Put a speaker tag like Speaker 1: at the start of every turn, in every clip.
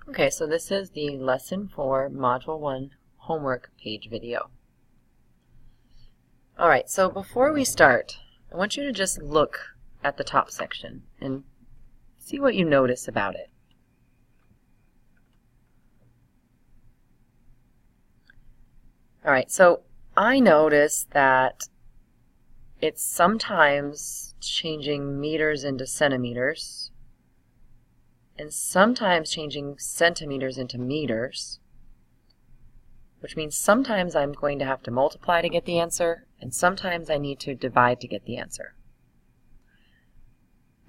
Speaker 1: Okay, so this is the Lesson 4 Module 1 homework page video. Alright, so before we start, I want you to just look at the top section and see what you notice about it. Alright, so I notice that it's sometimes changing meters into centimeters, and sometimes changing centimeters into meters, which means sometimes I'm going to have to multiply to get the answer, and sometimes I need to divide to get the answer.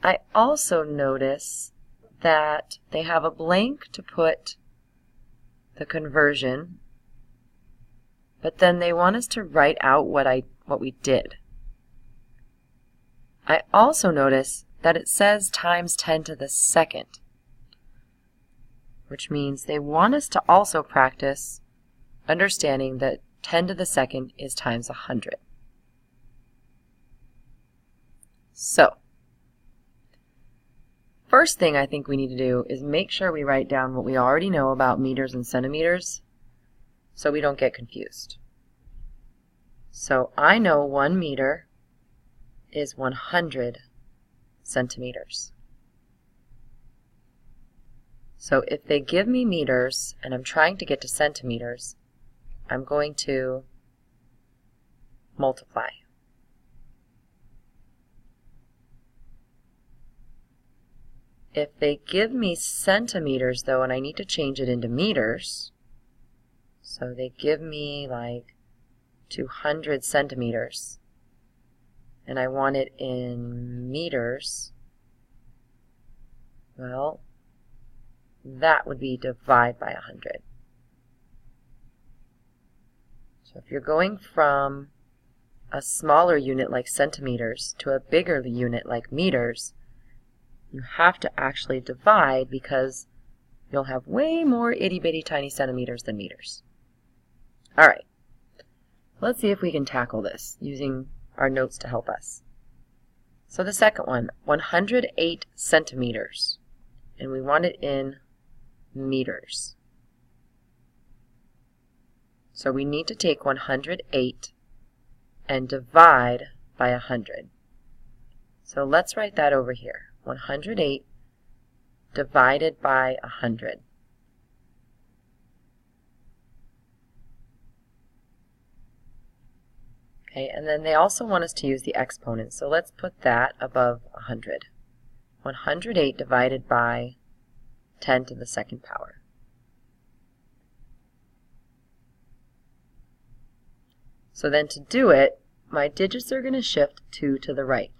Speaker 1: I also notice that they have a blank to put the conversion, but then they want us to write out what we did. I also notice that it says times 10 to the second, which means they want us to also practice understanding that 10 to the second is times 100. So, first thing I think we need to do is make sure we write down what we already know about meters and centimeters so we don't get confused. So I know 1 meter is 100 centimeters. So if they give me meters and I'm trying to get to centimeters, I'm going to multiply. If they give me centimeters though and I need to change it into meters, so they give me like 200 centimeters and I want it in meters, well, that would be divide by 100. So if you're going from a smaller unit like centimeters to a bigger unit like meters, you have to actually divide because you'll have way more itty-bitty tiny centimeters than meters. Alright, let's see if we can tackle this using our notes to help us. So the second one, 108 centimeters, and we want it in meters. So we need to take 108 and divide by 100. So let's write that over here. 108 divided by 100. Okay, and then they also want us to use the exponent, so let's put that above 100. 108 divided by 10 to the second power. So then to do it, my digits are going to shift 2 to the right.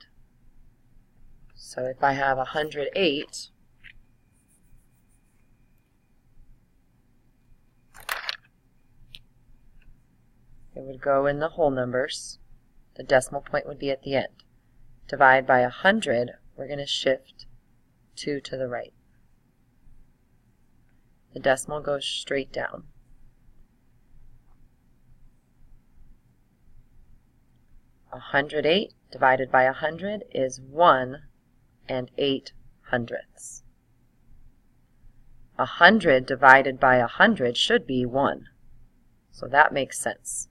Speaker 1: So if I have 108, it would go in the whole numbers. The decimal point would be at the end. Divide by 100, we're going to shift 2 to the right. The decimal goes straight down. 108 divided by 100 is 1 8/100. 100 divided by 100 should be 1. So that makes sense.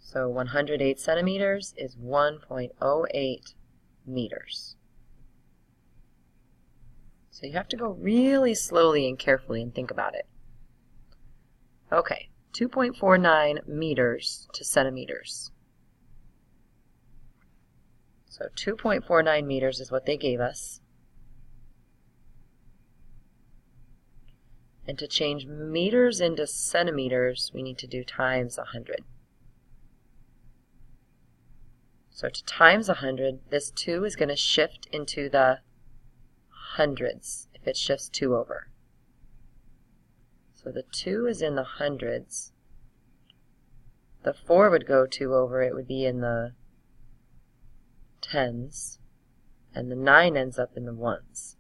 Speaker 1: So 108 centimeters is 1.08 meters. So you have to go really slowly and carefully and think about it. Okay, 2.49 meters to centimeters. So 2.49 meters is what they gave us. And to change meters into centimeters, we need to do times 100. So to times 100, this 2 is going to shift into the hundreds if it shifts 2 over. So the 2 is in the hundreds. The 4 would go 2 over, it would be in the tens, and the 9 ends up in the ones.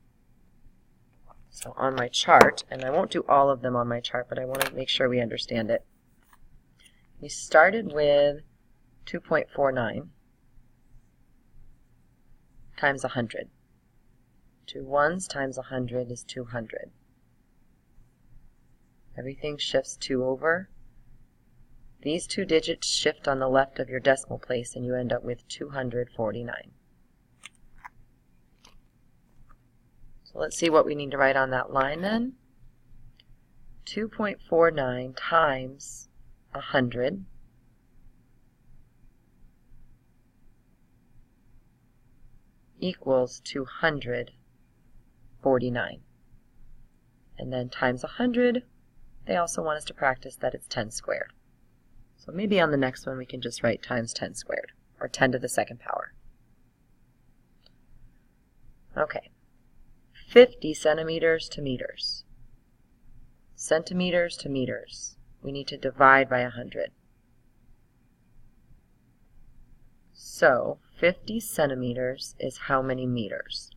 Speaker 1: So on my chart, and I won't do all of them on my chart, but I want to make sure we understand it. We started with 2.49 times 100. 2 ones times 100 is 200. Everything shifts 2 over. These 2 digits shift on the left of your decimal place and you end up with 249. So let's see what we need to write on that line then. 2.49 times 100 equals 249. And then times 100, they also want us to practice that it's 10 squared. So maybe on the next one we can just write times 10 squared, or 10 to the second power. Okay, 50 centimeters to meters. Centimeters to meters. We need to divide by 100. So 50 centimeters is how many meters?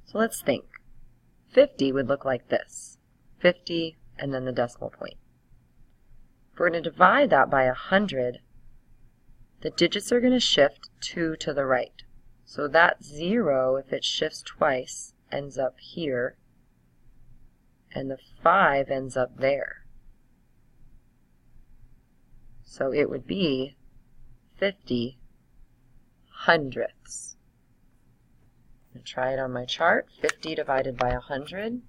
Speaker 1: So let's think. 50 would look like this. 50 and then the decimal point. If we're going to divide that by 100, the digits are going to shift 2 to the right. So that 0, if it shifts twice, ends up here, and the 5 ends up there. So it would be 50 hundredths. I'm going to try it on my chart. 50 divided by 100.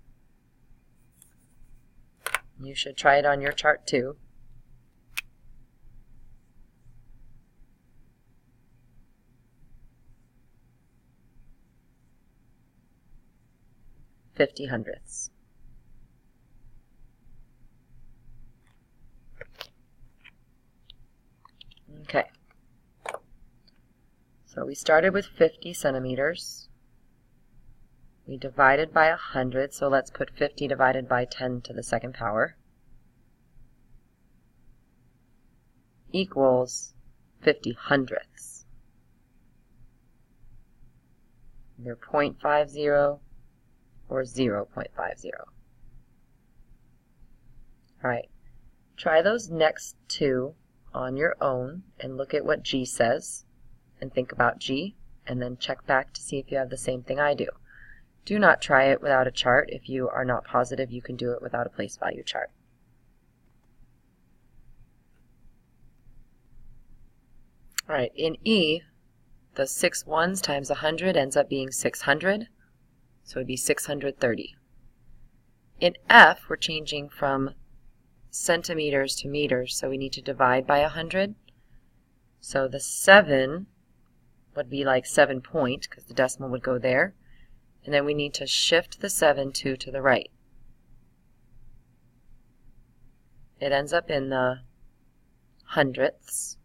Speaker 1: You should try it on your chart too. Fifty hundredths. Okay. So we started with 50 centimeters. We divided by 100, so let's put 50 divided by 10 to the second power equals 50 hundredths. Either 0.50 or 0.50. Alright, try those next two on your own and look at what G says and think about G, and then check back to see if you have the same thing I do. Do not try it without a chart. If you are not positive, you can do it without a place value chart. Alright, in E, the 6 ones times 100 ends up being 600, so it would be 630. In F, we're changing from centimeters to meters, so we need to divide by 100. So the 7 would be like 7 point, because the decimal would go there. And then we need to shift the 7 2 to the right. It ends up in the hundredths.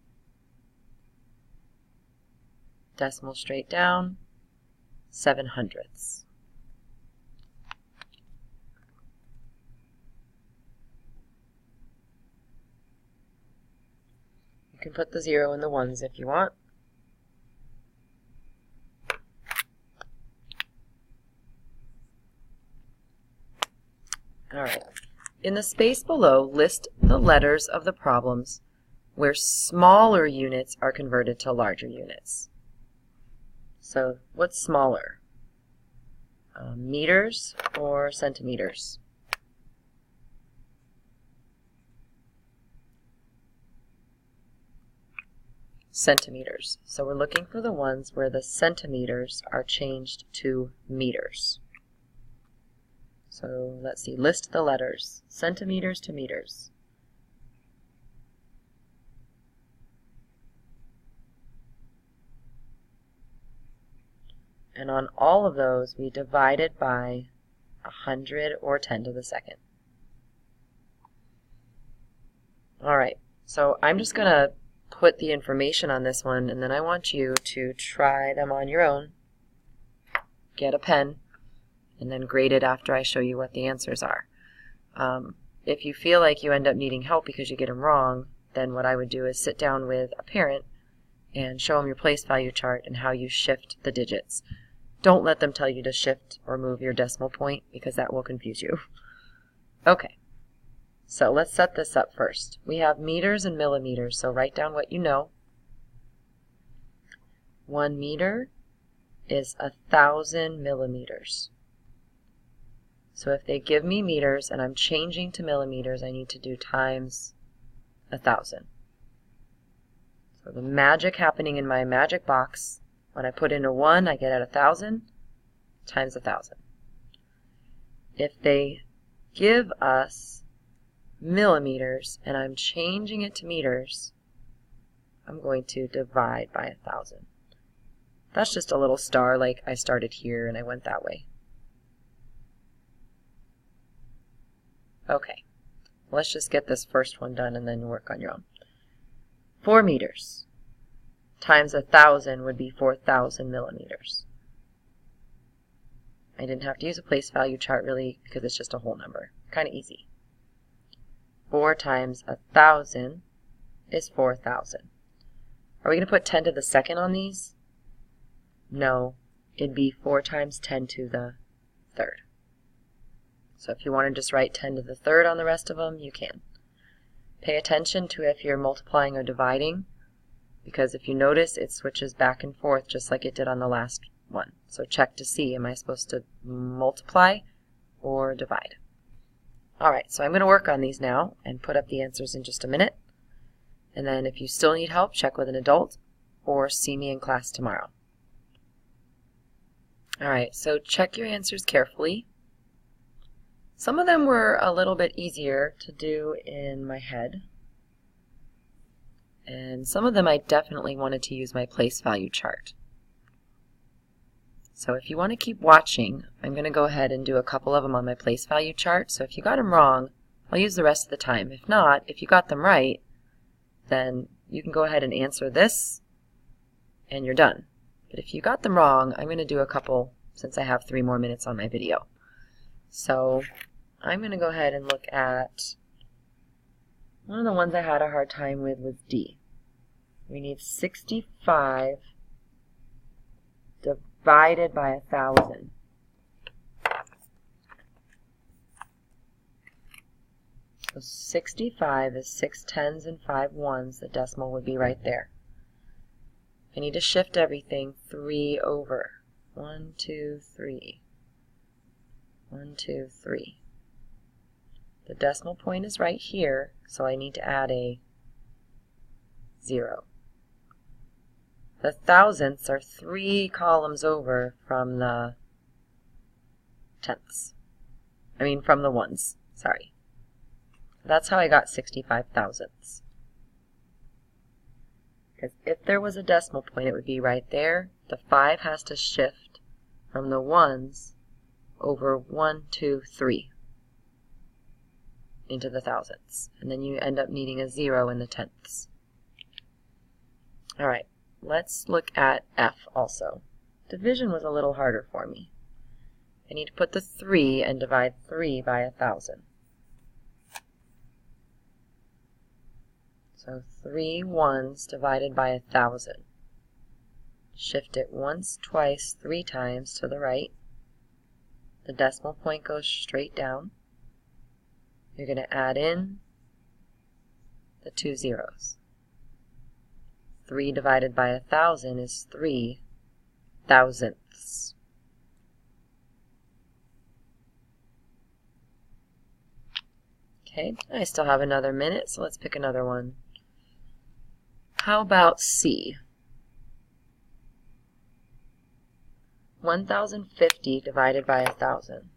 Speaker 1: Decimal straight down, 7 hundredths. You can put the 0 in the ones if you want. Alright, in the space below, list the letters of the problems where smaller units are converted to larger units. So what's smaller? Meters or centimeters? Centimeters. So we're looking for the ones where the centimeters are changed to meters. So let's see, list the letters. Centimeters to meters. And on all of those, we divided by 100 or 10 to the second. Alright, so I'm just going to put the information on this one, and then I want you to try them on your own. Get a pen, and then grade it after I show you what the answers are. If you feel like you end up needing help because you get them wrong, then what I would do is sit down with a parent and show them your place value chart and how you shift the digits. Don't let them tell you to shift or move your decimal point, because that will confuse you. Okay, So let's set this up first. We have meters and millimeters, so write down what you know. 1 meter is 1,000 millimeters. So if they give me meters and I'm changing to millimeters, I need to do times 1,000. So the magic happening in my magic box, when I put in a 1, I get at 1,000 times 1,000. If they give us millimeters and I'm changing it to meters, I'm going to divide by 1,000. That's just a little star, like I started here and I went that way. Okay, let's just get this first one done and then work on your own. 4 meters times 1,000 would be 4,000 millimeters. I didn't have to use a place value chart really because it's just a whole number. Kind of easy. 4 times 1,000 is 4,000. Are we going to put 10 to the second on these? No, it'd be 4 times 10 to the third. So if you want to just write 10 to the third on the rest of them, you can. Pay attention to if you're multiplying or dividing, because if you notice, it switches back and forth just like it did on the last one. So check to see, am I supposed to multiply or divide? Alright, so I'm going to work on these now and put up the answers in just a minute. And then if you still need help, check with an adult or see me in class tomorrow. Alright, so check your answers carefully. Some of them were a little bit easier to do in my head. And some of them I definitely wanted to use my place value chart. So if you want to keep watching, I'm going to go ahead and do a couple of them on my place value chart. So if you got them wrong, I'll use the rest of the time. If not, if you got them right, then you can go ahead and answer this and you're done. But if you got them wrong, I'm going to do a couple since I have 3 more minutes on my video. So I'm going to go ahead and look at one of the ones I had a hard time with was D. We need 65 divided by 1,000. So 65 is 6 tens and 5 ones. The decimal would be right there. I need to shift everything 3 over. 1, 2, 3. 1, 2, 3. The decimal point is right here, so I need to add a 0. The thousandths are 3 columns over from the tenths. From the ones, sorry. That's how I got 65 thousandths. Because if there was a decimal point, it would be right there. The 5 has to shift from the ones over 1, 2, 3 into the thousandths. And then you end up needing a 0 in the tenths. Alright, let's look at F also. Division was a little harder for me. I need to put the 3 and divide 3 by 1,000. So 3 ones divided by 1,000. Shift it once, twice, 3 times to the right. The decimal point goes straight down. You're going to add in the 2 zeros. 3 divided by 1,000 is 3 thousandths. Okay, I still have another minute, so let's pick another one. How about C? 1,050 divided by 1,000.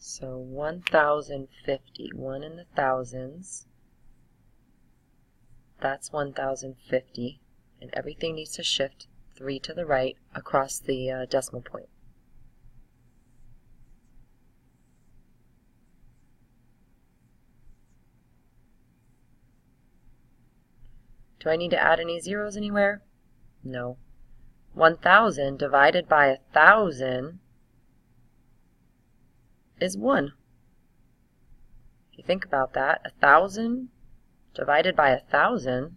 Speaker 1: So 1,050, 1 in the thousands, that's 1,050, and everything needs to shift 3 to the right across the decimal point. Do I need to add any zeros anywhere? No. 1,000 divided by 1,000 is 1. If you think about that, 1,000 divided by 1,000